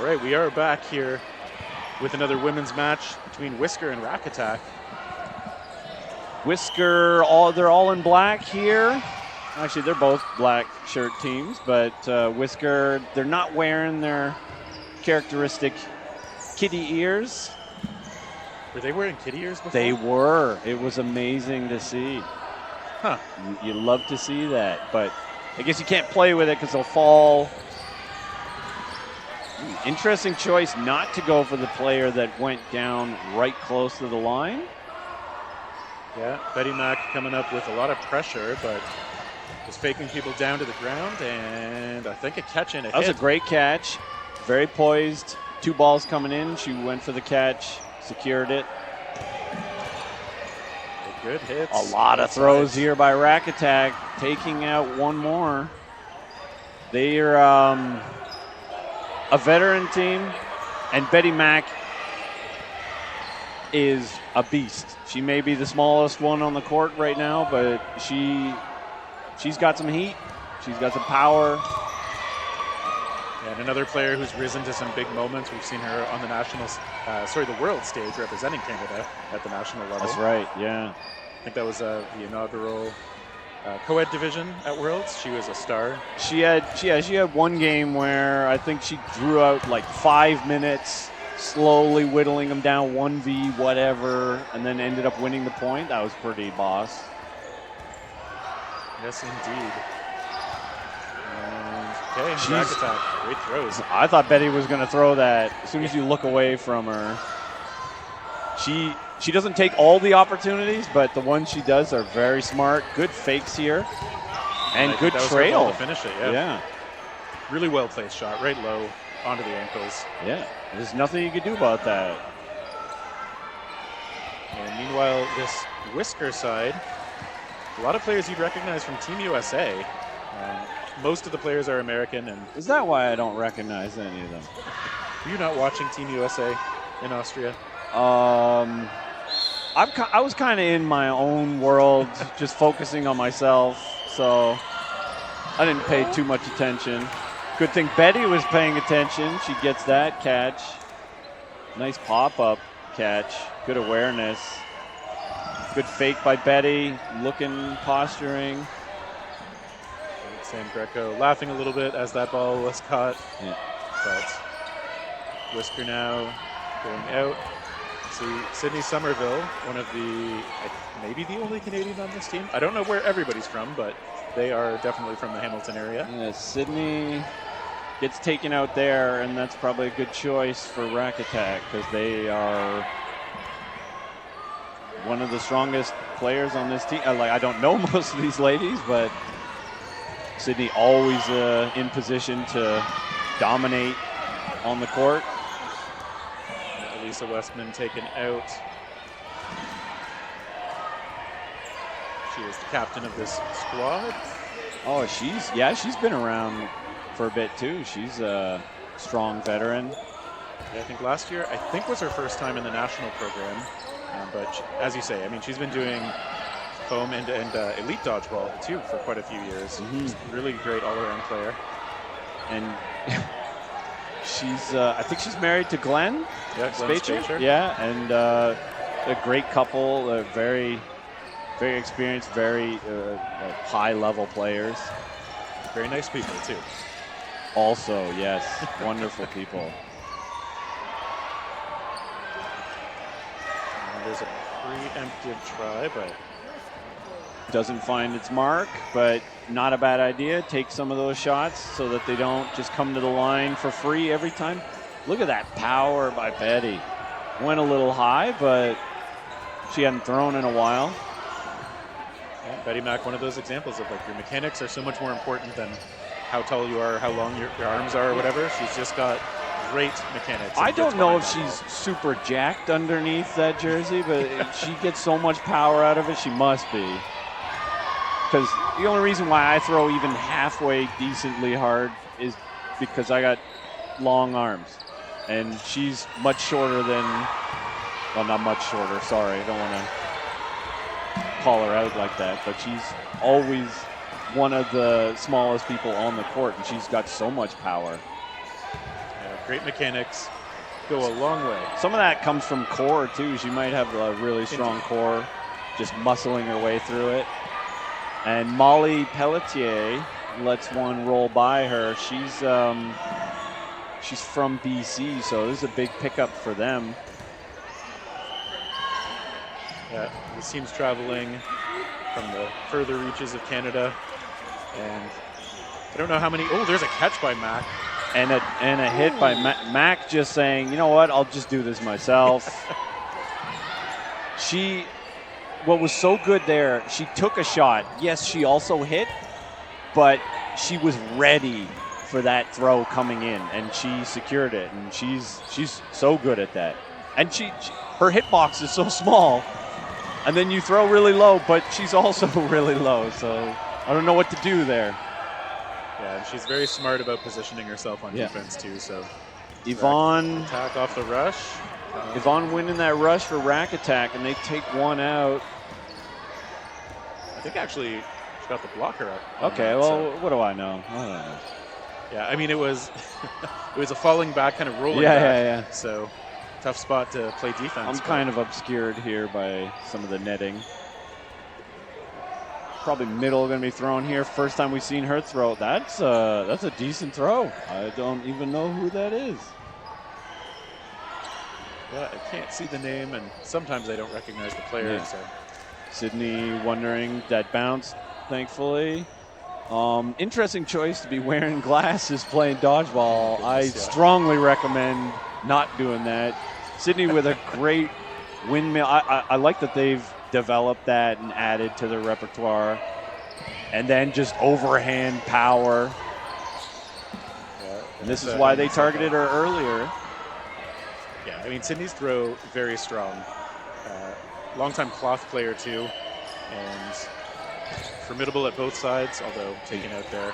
All right, we are back here with another women's match between Whisker and Rack Attack. Whisker, they're all in black here. Actually, they're both black shirt teams, but Whisker, they're not wearing their characteristic kitty ears. Were they wearing kitty ears before? They were. It was amazing to see. Huh. You love to see that, but I guess you can't play with it because they'll fall. Interesting choice not to go for the player that went down right close to the line. Yeah, Betty Mack coming up with a lot of pressure, but was faking people down to the ground, and I think a catch and a hit. That was a great catch. Very poised. 2 balls coming in. She went for the catch, secured it. Good hits. A lot of throws here by Rack Attack, taking out one more. They're a veteran team, and Betty Mack is a beast. She may be the smallest one on the court right now, but she's got some heat. She's got some power. And another player who's risen to some big moments. We've seen her on the world stage representing Canada at the national level. That's right, yeah. I think that was the inaugural co-ed division at Worlds. She was a star. She had one game where I think she drew out like 5 minutes, slowly whittling them down 1v whatever, and then ended up winning the point. That was pretty boss. Yes, indeed. Okay, Rack Attack, great throws. I thought Betty was going to throw that. As soon as you look away from her, she doesn't take all the opportunities, but the ones she does are very smart. Good fakes here, and good trail to finish it. Yeah, really well placed shot, right low onto the ankles. Yeah, there's nothing you could do about that. And meanwhile, this Whisker side, a lot of players you'd recognize from Team USA. Most of the players are American. And is that why I don't recognize any of them? Were you not watching Team USA in Austria? I was kind of in my own world, just focusing on myself, so I didn't pay too much attention. Good thing Betty was paying attention. She gets that catch. Nice pop-up catch. Good awareness. Good fake by Betty. Looking, posturing. Sam Greco laughing a little bit as that ball was caught. Yeah. But Whisker now going out. See, Sydney Somerville, one of maybe the only Canadian on this team. I don't know where everybody's from, but they are definitely from the Hamilton area. Yeah, Sydney gets taken out there, and that's probably a good choice for Rack Attack because they are one of the strongest players on this team. I don't know most of these ladies, but Sydney always in position to dominate on the court. Lisa Westman taken out. She is the captain of this squad. Oh, she's been around for a bit too. She's a strong veteran. Yeah, I think last year, was her first time in the national program. But as you say, I mean, she's been doing foam and elite dodgeball too for quite a few years. She's a really great all-around player. And I think she's married to Glenn. Yeah, Glenn Spacher. Yeah, and a great couple, very, very experienced, very high-level players. Very nice people too. Also, yes, wonderful people. And there's a preemptive try, but doesn't find its mark, but not a bad idea. Take some of those shots so that they don't just come to the line for free every time. Look at that power by Betty. Went a little high, but she hadn't thrown in a while. Yeah, Betty Mack, one of those examples of your mechanics are so much more important than how tall you are, how long your arms are, or whatever. She's just got great mechanics. I don't know if she's super jacked underneath that jersey, but she gets so much power out of it, she must be. Because the only reason why I throw even halfway decently hard is because I got long arms. And she's much shorter than, well, not much shorter, sorry. I don't want to call her out like that. But she's always one of the smallest people on the court, and she's got so much power. Yeah, great mechanics go a long way. Some of that comes from core, too. She might have a really strong core, just muscling her way through it. And Molly Pelletier lets one roll by her. She's from BC, so this is a big pickup for them. Yeah, this team's traveling from the further reaches of Canada, and I don't know how many. Oh, there's a catch by Mac. And a hit by Mac, just saying, you know what, I'll just do this myself. What was so good there, she took a shot. Yes, she also hit, but she was ready for that throw coming in, and she secured it, and she's so good at that. And her hitbox is so small, and then you throw really low, but she's also really low, so I don't know what to do there. Yeah, and she's very smart about positioning herself on defense too. So Yvonne attack off the rush. Yvonne winning that rush for Rack Attack, and they take one out. I think actually she got the blocker up. Okay, well, what do I know? I don't know. Yeah, I mean it was it was a falling back, kind of rolling back. Yeah. So tough spot to play defense. I'm kind of obscured here by some of the netting. Probably middle going to be thrown here. First time we've seen her throw. That's a decent throw. I don't even know who that is. Yeah, I can't see the name, and sometimes I don't recognize the player. Yeah. So Sydney wondering that bounce, thankfully. Interesting choice to be wearing glasses playing dodgeball. I strongly recommend not doing that. Sydney with a great windmill. I like that they've developed that and added to their repertoire. And then just overhand power. Yeah, and this is why they targeted her earlier. Yeah, I mean, Sydney's throw, very strong. Longtime cloth player, too. And formidable at both sides, although taken out there.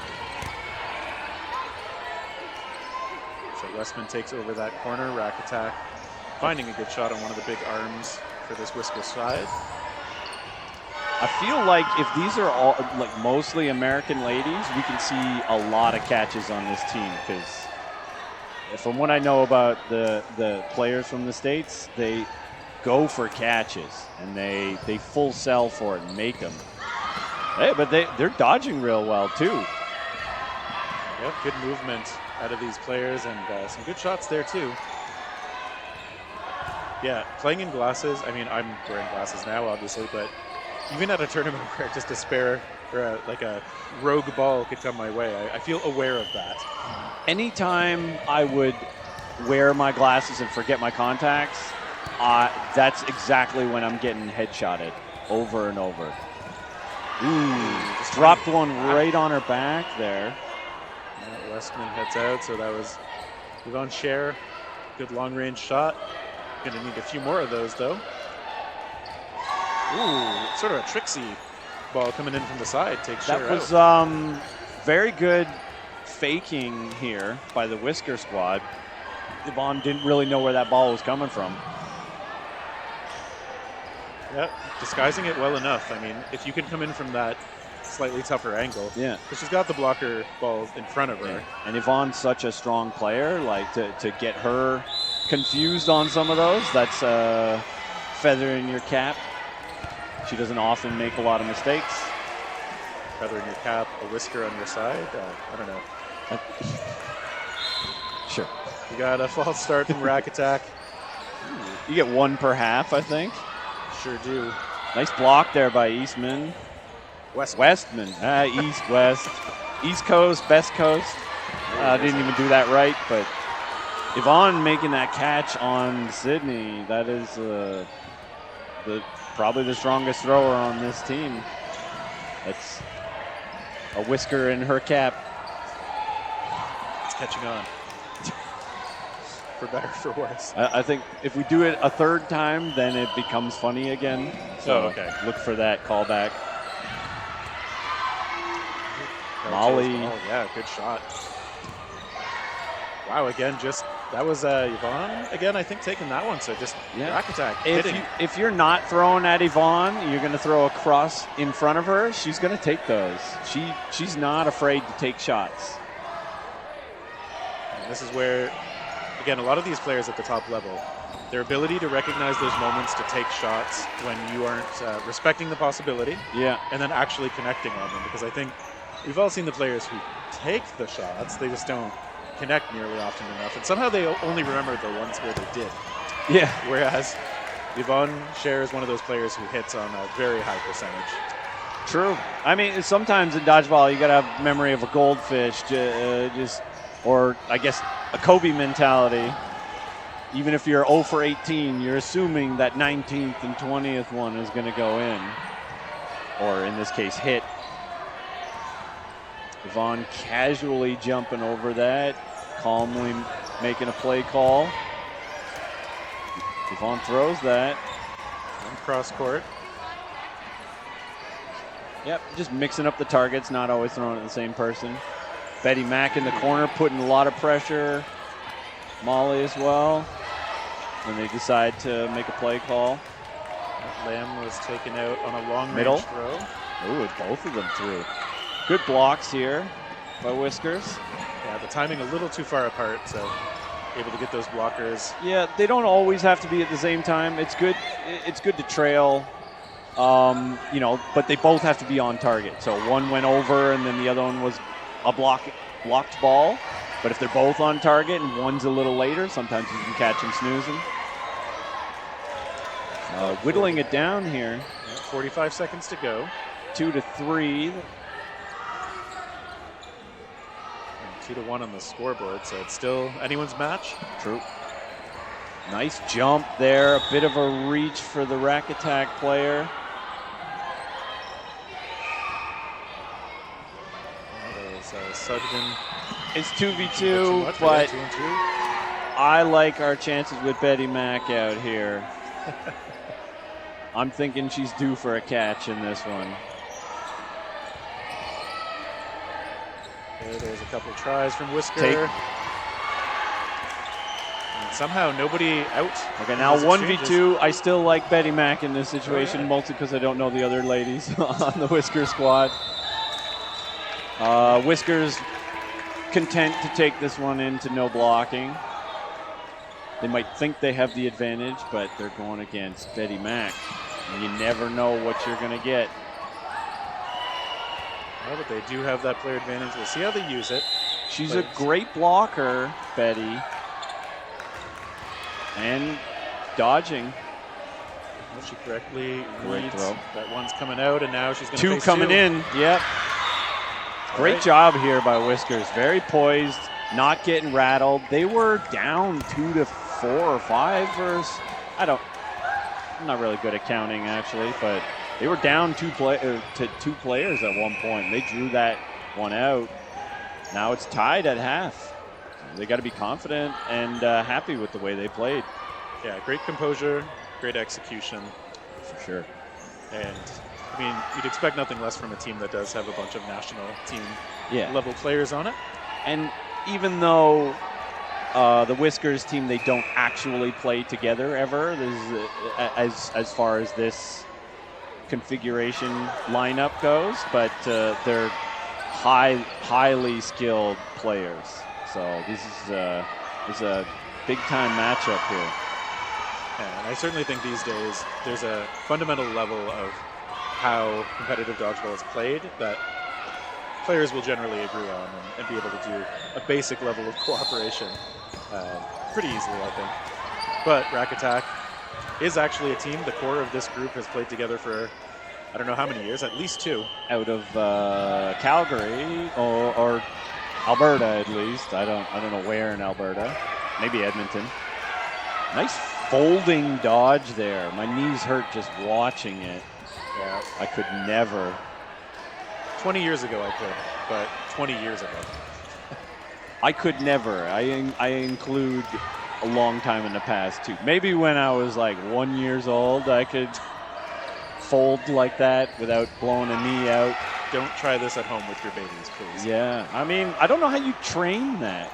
So Westman takes over that corner, Rack Attack, finding a good shot on one of the big arms for this Whisker side. I feel like if these are all like mostly American ladies, we can see a lot of catches on this team, because from what I know about the players from the States, they go for catches and they full sell for it and make them. Hey, but they're dodging real well too. Yep, good movement out of these players, and some good shots there too. Yeah, playing in glasses, I mean, I'm wearing glasses now, obviously, but even at a tournament where just a spare or like a rogue ball could come my way, I feel aware of that. Anytime I would wear my glasses and forget my contacts, that's exactly when I'm getting headshotted over and over. Ooh, dropped one right on her back there. Yeah, Westman heads out, so that was Yvonne Scher. Good long-range shot. Gonna need a few more of those, though. Ooh, sort of a tricksy ball coming in from the side. Takes Scher out. That was very good faking here by the Whisker squad. Yvonne didn't really know where that ball was coming from. Yeah, disguising it well enough. I mean, if you can come in from that slightly tougher angle. Yeah. Because she's got the blocker ball in front of her. Yeah. And Yvonne's such a strong player, like to get her confused on some of those, that's a feather in your cap. She doesn't often make a lot of mistakes. Feather in your cap, a Whisker on your side. I don't know. Sure. You got a false start from Rack Attack. You get one per half, I think. Sure do. Nice block there by Eastman. Westman. East, West. East Coast, Best Coast. Didn't even do that right, but Yvonne making that catch on Sydney, that is probably the strongest thrower on this team. That's a Whisker in her cap. It's catching on. For better, for worse. I think if we do it a third time, then it becomes funny again. So okay. Look for that callback. Molly. Oh, yeah, good shot. Wow, again, that was Yvonne, again, I think, taking that one. So just Rack Attack. If you're not throwing at Yvonne, you're going to throw a cross in front of her, she's going to take those. She's not afraid to take shots. And this is where again, a lot of these players at the top level, their ability to recognize those moments to take shots when you aren't respecting the possibility, and then actually connecting on them. Because I think we've all seen the players who take the shots, they just don't connect nearly often enough, and somehow they only remember the ones where they did. Yeah. Whereas Yvonne Cher is one of those players who hits on a very high percentage. True. I mean, sometimes in dodgeball, you got to have memory of a goldfish, or I guess a Kobe mentality. Even if you're 0 for 18, you're assuming that 19th and 20th one is going to go in, or in this case, hit. Yvonne casually jumping over that, calmly making a play call. Yvonne throws that. And cross court. Yep, just mixing up the targets, not always throwing at the same person. Betty Mack in the corner, putting a lot of pressure. Molly as well. And they decide to make a play call. Lamb was taken out on a long middle range throw. Ooh, both of them through. Good blocks here by Whiskers. Yeah, the timing a little too far apart, so able to get those blockers. Yeah, they don't always have to be at the same time. It's good. It's good to trail, you know, but they both have to be on target. So one went over, and then the other one was a blocked ball. But if they're both on target and one's a little later, sometimes you can catch them snoozing. Whittling it down here. Yeah, 45 seconds to go. 2-3. 2-1 on the scoreboard, so it's still anyone's match. True. Nice jump there. A bit of a reach for the rack attack player. Sugden. It's 2v2, but I like our chances with Betty Mack out here. I'm thinking she's due for a catch in this one. There's a couple tries from Whisker. And somehow nobody out. Okay, now 1v2. I still like Betty Mack in this situation, mostly because I don't know the other ladies on the Whisker squad. Whiskers content to take this one into no blocking. They might think they have the advantage, but they're going against Betty Mack. And you never know what you're going to get. Well, but they do have that player advantage. We'll see how they use it. She's a great blocker, Betty. And dodging. Well, she correctly reads that one's coming out, and now she's going to two face coming in. Yep. Great job here by Whiskers. Very poised, not getting rattled. They were down 2-4 or 5 or I'm not really good at counting actually, but they were down two players at one point. They drew that one out. Now it's tied at half. They got to be confident and happy with the way they played. Yeah, great composure, great execution. For sure. And I mean, you'd expect nothing less from a team that does have a bunch of national team level players on it. And even though the Whiskers team, they don't actually play together ever, as far as this configuration lineup goes, but they're highly skilled players. So this is a big time matchup here. And I certainly think these days there's a fundamental level of how competitive dodgeball is played that players will generally agree on and be able to do a basic level of cooperation pretty easily, I think. But Rack Attack is actually a team. The core of this group has played together for I don't know how many years, at least 2. Out of Calgary or Alberta at least. I don't know where in Alberta. Maybe Edmonton. Nice folding dodge there. My knees hurt just watching it. Yeah. I could never. 20 years ago I could, but 20 years ago. I could never. I include a long time in the past too. Maybe when I was like 1 year old, I could fold like that without blowing a knee out. Don't try this at home with your babies, please. Yeah, I mean, I don't know how you train that.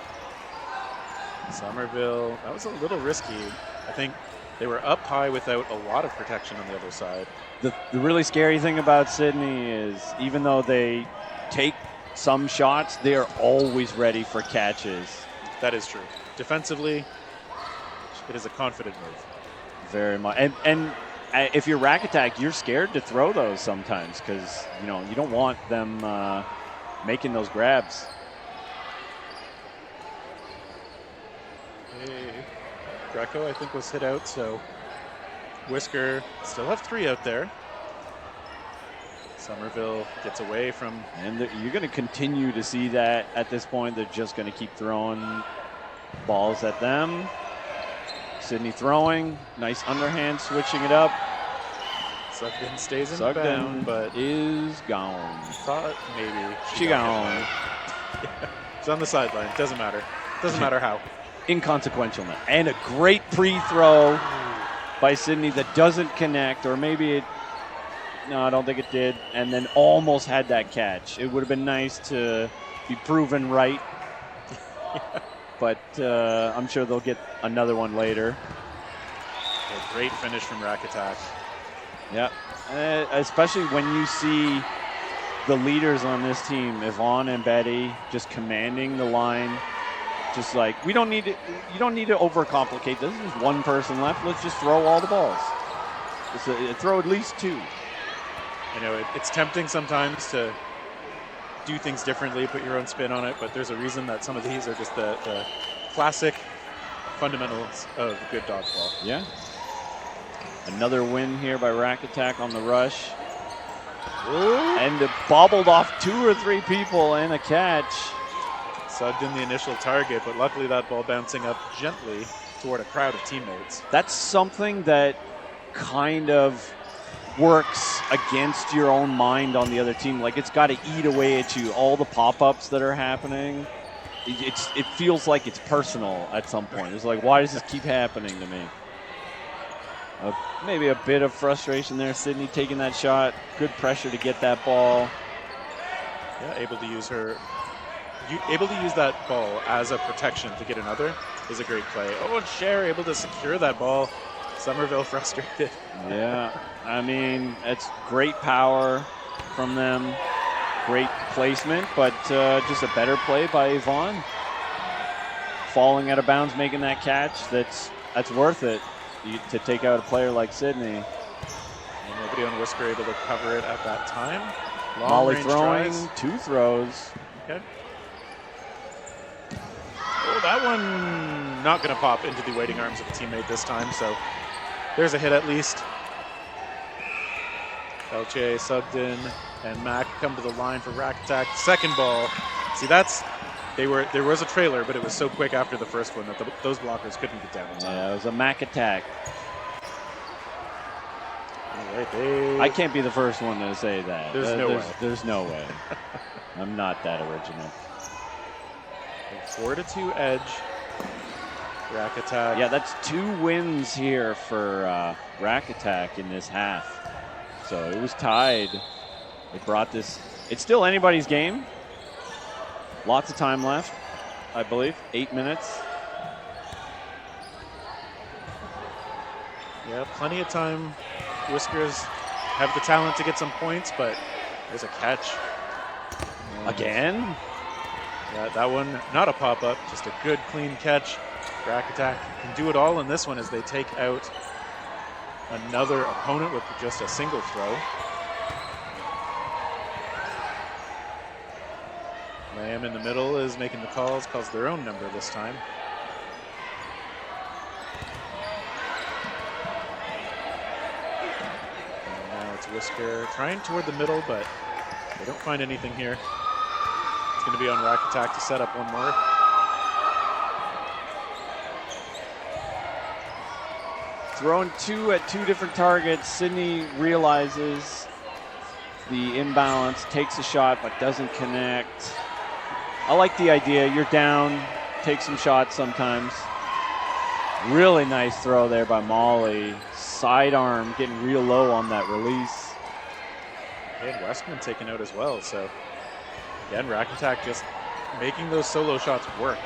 Somerville, that was a little risky. I think they were up high without a lot of protection on the other side. The really scary thing about Sydney is even though they take some shots, they are always ready for catches. That is true. Defensively, It is a confident move. Very much. And if you're Rack Attack, you're scared to throw those sometimes because, you know, you don't want them making those grabs. Hey, Greco, I think, was hit out, so Whisker still have 3 out there. Somerville gets away from... And you're going to continue to see that at this point. They're just going to keep throwing balls at them. Sydney throwing. Nice underhand, switching it up. Sugden stays in Sugden bound, but is gone. Thought maybe She gone. Yeah. She's on the sideline. Doesn't matter. Doesn't matter how. Inconsequential now. And a great pre-throw by Sydney that doesn't connect, or maybe it... No, I don't think it did. And then almost had that catch. It would have been nice to be proven right. But I'm sure they'll get another one later. A great finish from Rack Attack. Yeah, especially when you see the leaders on this team, Yvonne and Betty, just commanding the line. Just like, you don't need to overcomplicate this. There's one person left. Let's just throw all the balls. Throw at least 2. I know it's tempting sometimes to do things differently, put your own spin on it, but there's a reason that some of these are just the classic fundamentals of good dodgeball. Yeah. Another win here by Rack Attack on the rush. Ooh. And it bobbled off 2 or 3 people and a catch. Sugden the initial target, but luckily that ball bouncing up gently toward a crowd of teammates. That's something that kind of works against your own mind on the other team. Like, it's got to eat away at you. All the pop-ups that are happening, it feels like it's personal at some point. It's like, why does this keep happening to me? Maybe a bit of frustration there. Sydney taking that shot. Good pressure to get that ball. Yeah, able to use that ball as a protection to get another is a great play. Oh, and Cher able to secure that ball. Somerville frustrated. Yeah, I mean, it's great power from them. Great placement, but just a better play by Yvonne. Falling out of bounds, making that catch. That's worth it to take out a player like Sydney. And nobody on Whisker able to cover it at that time. Long Molly range throwing, tries. 2 throws. Okay. Oh, that one not going to pop into the waiting arms of a teammate this time, so there's a hit at least. LJ, Sugden, and Mack come to the line for Rack Attack. Second ball. See, there was a trailer, but it was so quick after the first one that those blockers couldn't get down in time. Yeah, it was a Mack attack. All right, I can't be the first one to say that. There's no way. There's no way. I'm not that original. 4-2 edge. Rack Attack. Yeah, that's 2 wins here for Rack Attack in this half. So it was tied. It brought this. It's still anybody's game. Lots of time left, I believe. 8 minutes. Yeah, plenty of time. Whiskers have the talent to get some points, but there's a catch. Again? Yeah, that one, not a pop-up, just a good, clean catch. Rack Attack can do it all in this one as they take out another opponent with just a single throw. Lamb in the middle is making the calls their own number this time. And now it's Whisker trying toward the middle, but they don't find anything here. It's going to be on Rack Attack to set up one more. Throwing 2 at 2 different targets. Sydney realizes the imbalance, takes a shot, but doesn't connect. I like the idea. You're down, take some shots sometimes. Really nice throw there by Molly. Sidearm getting real low on that release. And Westman taken out as well. So again, Rack Attack just making those solo shots work.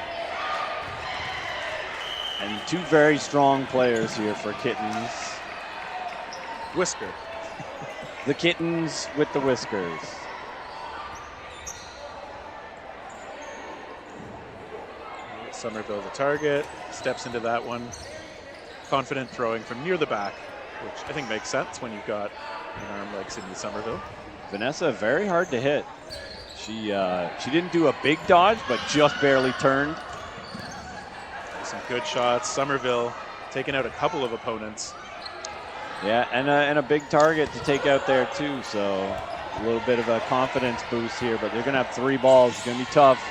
And 2 very strong players here for Kittens. Whisker. The Kittens with the Whiskers. Somerville the target, steps into that one. confident throwing from near the back, which I think makes sense when you've got an arm like Sydney Somerville. Vanessa, very hard to hit. She didn't do a big dodge, but just barely turned. Some good shots. Somerville taking out a couple of opponents. Yeah, and a big target to take out there too. So a little bit of a confidence boost here, but they're gonna have 3 balls. It's gonna be tough.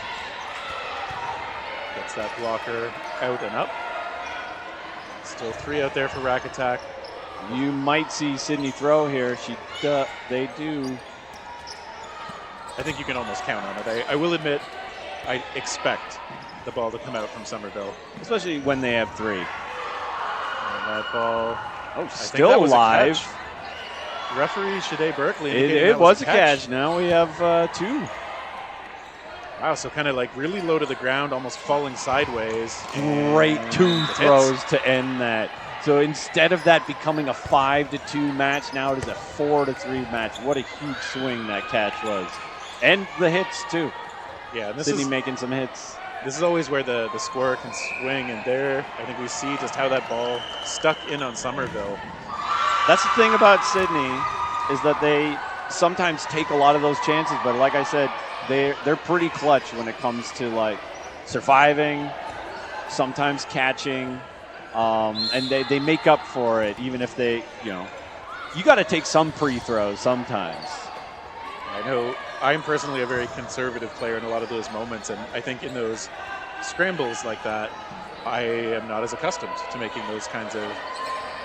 Gets that blocker out and up. Still 3 out there for rack attack. You might see Sydney throw here. They do. I think you can almost count on it. I will admit, I expect the ball to come out from Somerville. Especially when they have 3. And that ball, still that was alive. Referee Shade Berkeley. It was a catch. Now we have 2. Wow, so kind of like really low to the ground, almost falling sideways. Great 2 throws to end that. So instead of that becoming a 5-2 match, now it is a 4-3 match. What a huge swing that catch was. And the hits too. Yeah, and Sydney making some hits. This is always where the scorer can swing, and there I think we see just how that ball stuck in on Somerville. That's the thing about Sydney, is that they sometimes take a lot of those chances, but like I said, they're pretty clutch when it comes to like surviving, sometimes catching, and they make up for it, even if they, you got to take some pre-throws sometimes. I know I'm personally a very conservative player in a lot of those moments, and I think in those scrambles like that, I am not as accustomed to making those kinds of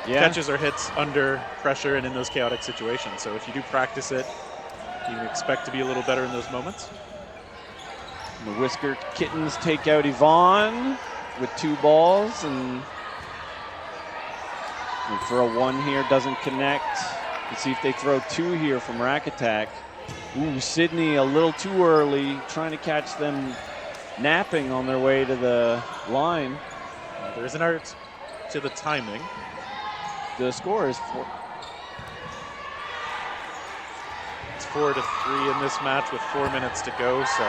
catches or hits under pressure and in those chaotic situations. So if you do practice it, you can expect to be a little better in those moments. And the Whisker Kittens take out Yvonne with 2 balls, and they throw 1 here, doesn't connect. Let's see if they throw 2 here from rack attack. Ooh, Sydney a little too early, trying to catch them napping on their way to the line. There's an art to the timing. The score is 4. It's 4-3 in this match with 4 minutes to go. So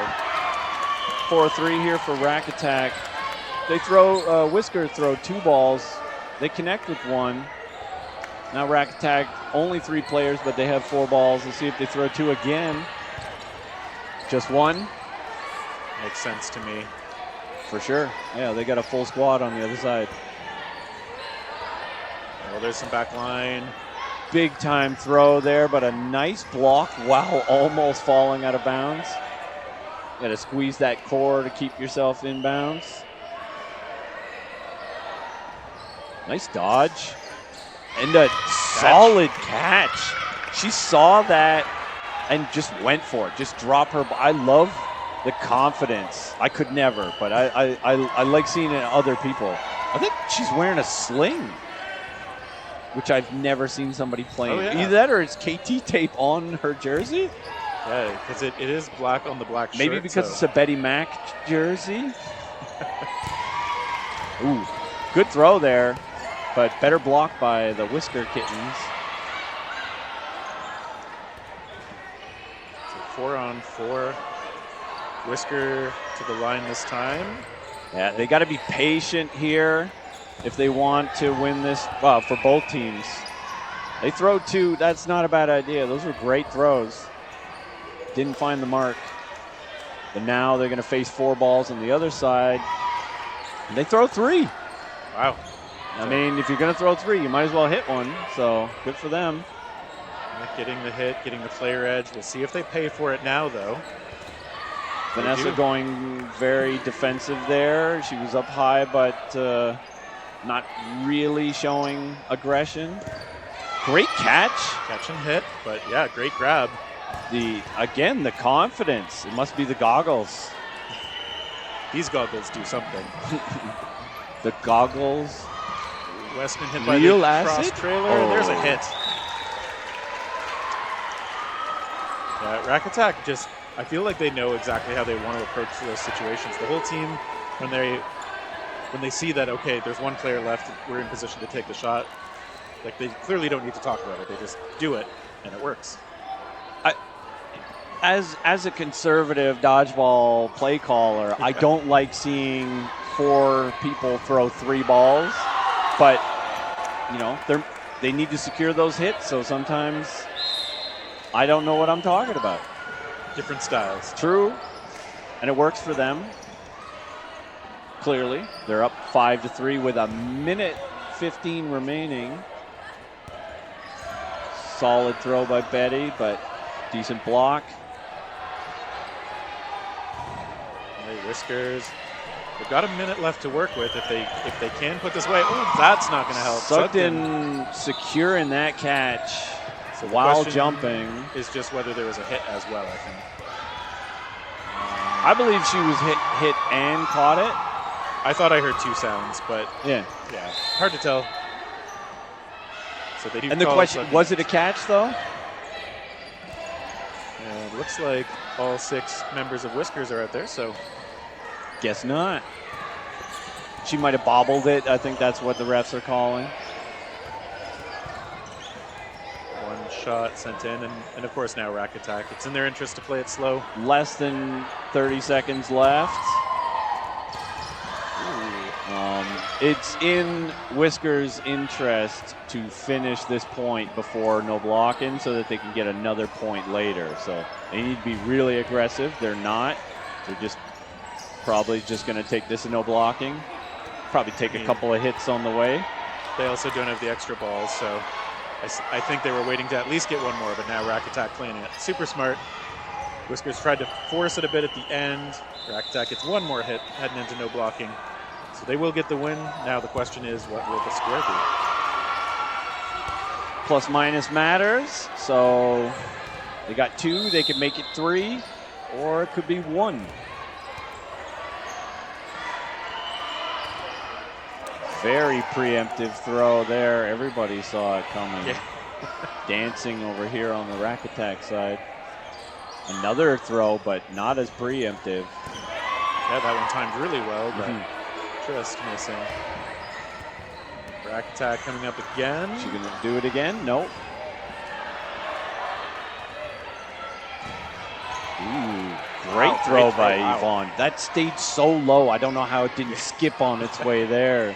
4-3 here for rack attack. They throw Whisker throw 2 balls. They connect with 1. Now rack attack, only 3 players, but they have 4 balls. Let's see if they throw 2 again. Just 1? Makes sense to me. For sure. Yeah, they got a full squad on the other side. Well, there's some back line. Big time throw there, but a nice block while almost falling out of bounds. Got to squeeze that core to keep yourself in bounds. Nice dodge. And a solid catch. She saw that and just went for it. Just drop her. I love the confidence. I could never, but I like seeing it in other people. I think she's wearing a sling, which I've never seen somebody playing. Oh, yeah. Either that or it's KT tape on her jersey. Yeah, because it is black on the black shirt. Maybe because it's a Betty Mac jersey. Ooh, good throw there, but better block by the Whisker Kittens. So 4-on-4. Whisker to the line this time. Yeah, they got to be patient here if they want to win this. Well, for both teams. They throw 2. That's not a bad idea. Those were great throws. Didn't find the mark. But now they're going to face 4 balls on the other side. And they throw 3. Wow. I mean, if you're going to throw 3, you might as well hit 1. So good for them. Getting the hit, getting the player edge. We'll see if they pay for it now, though. Vanessa going very defensive there. She was up high, but not really showing aggression. Great catch. Catch and hit, but yeah, great grab. Again, the confidence. It must be the goggles. These goggles do something. The goggles. Westman hit by Real the acid? cross trailer. Oh. There's a hit. Yeah, rack attack just, I feel like they know exactly how they want to approach those situations. The whole team, when they see that, okay, there's 1 player left, we're in position to take the shot, like they clearly don't need to talk about it. They just do it, and it works. As a conservative dodgeball play caller, I don't like seeing 4 people throw 3 balls, but they need to secure those hits. So sometimes I don't know what I'm talking about. Different styles. True, and it works for them. Clearly, they're up 5-3 with a minute 15 remaining. Solid throw by Betty, but decent block. Whiskers. They've got a minute left to work with if they can put this away. Oh, that's not going to help. Sugden securing that catch so while jumping. Is just whether there was a hit as well, I think. I believe she was hit and caught it. I thought I heard two sounds, but yeah, hard to tell. So they do. And the question was it a catch though? And it looks like all 6 members of Whiskers are out there, so guess not. She might have bobbled it. I think that's what the refs are calling. One shot sent in, and of course now rack attack. It's in their interest to play it slow. Less than 30 seconds left. It's in Whiskers' interest to finish this point before no blocking so that they can get another point later. So they need to be really aggressive. They're not. They're just probably just going to take this and no blocking. Probably take a couple of hits on the way. They also don't have the extra balls, so I think they were waiting to at least get one more, but now rack attack playing it. Super smart. Whiskers tried to force it a bit at the end. Rack attack gets one more hit, heading into no blocking. So they will get the win. Now the question is, what will the score be? Plus minus matters. So they got 2. They could make it 3, or it could be 1. Very preemptive throw there. Everybody saw it coming. Yeah. Dancing over here on the rack attack side. Another throw, but not as preemptive. Yeah, that one timed really well, but just missing. Rack attack coming up again. She gonna do it again? Nope. Ooh, great throw by Yvonne. That stayed so low. I don't know how it didn't skip on its way there.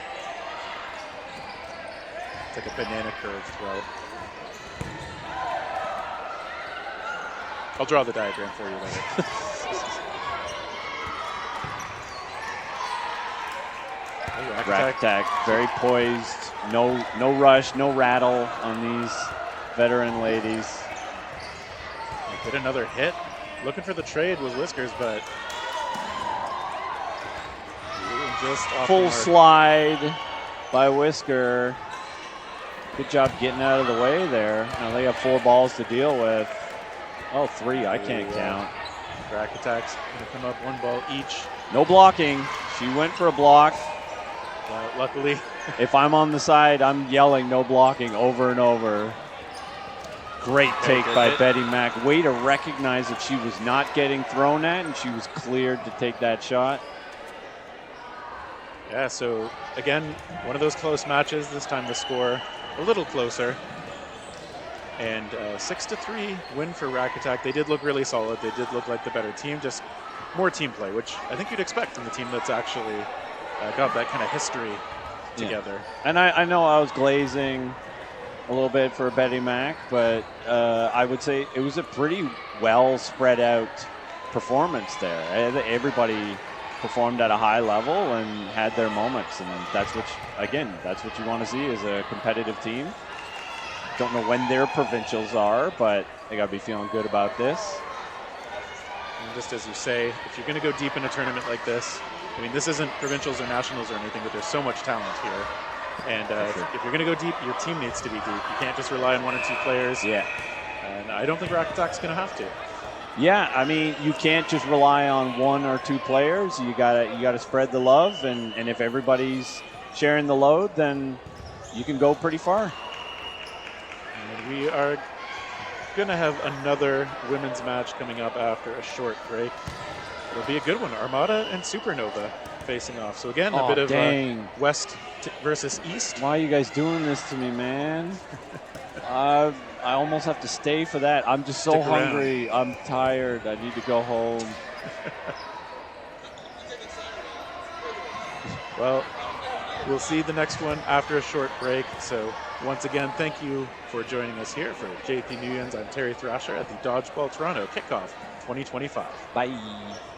It's like a banana curve throw. I'll draw the diagram for you later. Rack attack, very poised. No rush, no rattle on these veteran ladies. Get another hit. Looking for the trade was Whiskers, but just off full slide by Whisker. Good job getting out of the way there. Now they have 4 balls to deal with. Oh, 3, I can't count. Rack attacks gonna come up 1 ball each. No blocking. She went for a block. Luckily. If I'm on the side, I'm yelling no blocking over and over. Great take by Betty Mack. Way to recognize that she was not getting thrown at and she was cleared to take that shot. Yeah, so again, one of those close matches. This time the score a little closer. And 6-3 win for Rack Attack. They did look really solid. They did look like the better team, just more team play, which I think you'd expect from the team that's actually got that kind of history together. Yeah. And I know I was glazing a little bit for Betty Mack, but I would say it was a pretty well spread out performance there. Everybody performed at a high level and had their moments, and that's what you want to see is a competitive team. Don't know when their provincials are, but they got to be feeling good about this. And just as you say, if you're going to go deep in a tournament like this, I mean, this isn't provincials or nationals or anything, but there's so much talent here. And if you're going to go deep, your team needs to be deep. You can't just rely on 1 or 2 players. Yeah. And I don't think Rack Attack's going to have to. Yeah, I mean, you can't just rely on 1 or 2 players. You gotta spread the love, and if everybody's sharing the load, then you can go pretty far. And we are going to have another women's match coming up after a short break. It'll be a good one. Armada and Supernova facing off. So again, a bit of West versus East. Why are you guys doing this to me, man? I almost have to stay for that. I'm just so hungry. I'm tired. I need to go home. Well, we'll see the next one after a short break. So Once again, thank you for joining us here for JP Nguyen's. I'm Terry Thrasher at the Dodgeball Toronto Kickoff 2025. Bye.